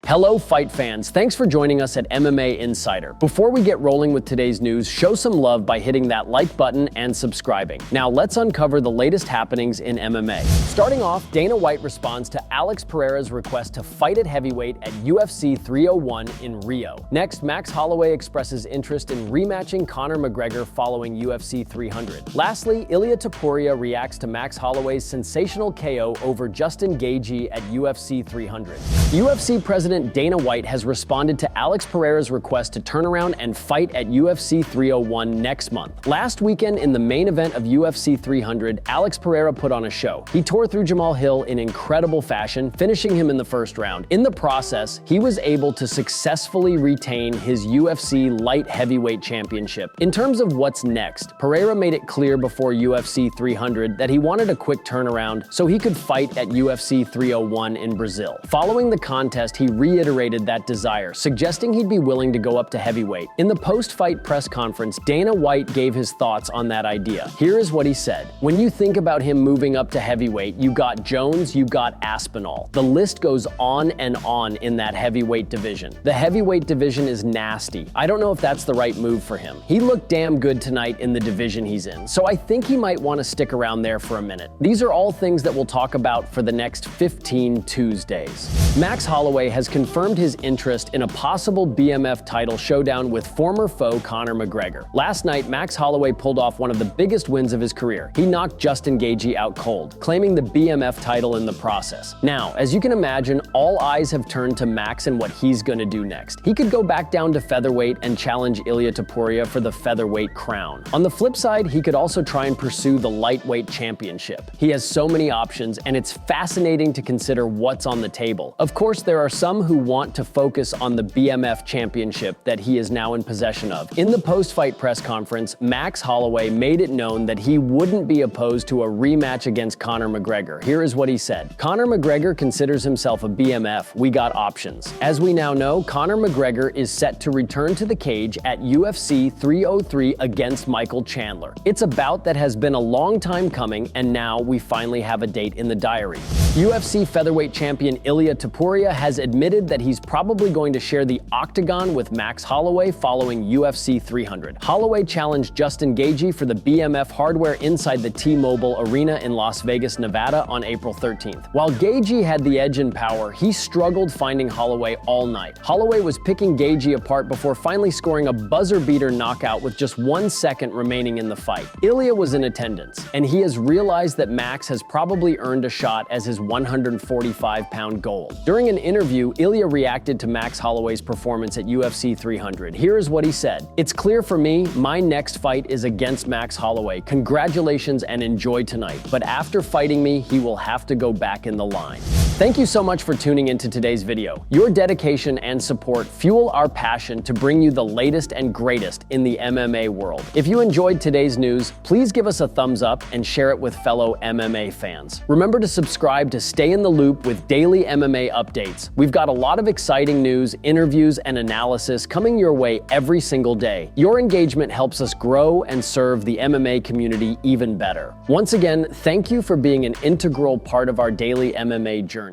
Hello fight fans, thanks for joining us at MMA Insider. Before we get rolling with today's news, show some love by hitting that like button and subscribing. Now let's uncover the latest happenings in MMA. Starting off, Dana White responds to Alex Pereira's request to fight at heavyweight at UFC 301 in Rio. Next, Max Holloway expresses interest in rematching Conor McGregor following UFC 300. Lastly, Ilia Topuria reacts to Max Holloway's sensational KO over Justin Gaethje at UFC 300. UFC President Dana White has responded to Alex Pereira's request to turn around and fight at UFC 301 next month. Last weekend in the main event of UFC 300, Alex Pereira put on a show. He tore through Jamal Hill in incredible fashion, finishing him in the first round. In the process, he was able to successfully retain his UFC light heavyweight championship. In terms of what's next, Pereira made it clear before UFC 300 that he wanted a quick turnaround so he could fight at UFC 301 in Brazil. Following the contest, he reiterated that desire, suggesting he'd be willing to go up to heavyweight. In the post-fight press conference, Dana White gave his thoughts on that idea. Here is what he said. When you think about him moving up to heavyweight, you got Jones, you got Aspinall. The list goes on and on in that heavyweight division. The heavyweight division is nasty. I don't know if that's the right move for him. He looked damn good tonight in the division he's in, so I think he might want to stick around there for a minute. These are all things that we'll talk about for the next 15 Tuesdays. Max Holloway has confirmed his interest in a possible BMF title showdown with former foe Conor McGregor. Last night, Max Holloway pulled off one of the biggest wins of his career. He knocked Justin Gaethje out cold, claiming the BMF title in the process. Now, as you can imagine, all eyes have turned to Max and what he's gonna do next. He could go back down to featherweight and challenge Ilia Topuria for the featherweight crown. On the flip side, he could also try and pursue the lightweight championship. He has so many options, and it's fascinating to consider what's on the table. Of course, there are some who want to focus on the BMF championship that he is now in possession of. In the post-fight press conference, Max Holloway made it known that he wouldn't be opposed to a rematch against Conor McGregor. Here is what he said. Conor McGregor considers himself a BMF. We got options. As we now know, Conor McGregor is set to return to the cage at UFC 303 against Michael Chandler. It's a bout that has been a long time coming, and now we finally have a date in the diary. UFC featherweight champion Ilia Topuria has admitted that he's probably going to share the octagon with Max Holloway following UFC 300. Holloway challenged Justin Gaethje for the BMF hardware inside the T-Mobile Arena in Las Vegas, Nevada on April 13th. While Gaethje had the edge in power, he struggled finding Holloway all night. Holloway was picking Gaethje apart before finally scoring a buzzer-beater knockout with just 1 second remaining in the fight. Ilia was in attendance, and he has realized that Max has probably earned a shot as his 145-pound goal. During an interview, Ilia reacted to Max Holloway's performance at UFC 300. Here is what he said. It's clear for me, my next fight is against Max Holloway. Congratulations and enjoy tonight. But after fighting me, he will have to go back in the line. Thank you so much for tuning into today's video. Your dedication and support fuel our passion to bring you the latest and greatest in the MMA world. If you enjoyed today's news, please give us a thumbs up and share it with fellow MMA fans. Remember to subscribe to stay in the loop with daily MMA updates. We've got a lot of exciting news, interviews, and analysis coming your way every single day. Your engagement helps us grow and serve the MMA community even better. Once again, thank you for being an integral part of our daily MMA journey.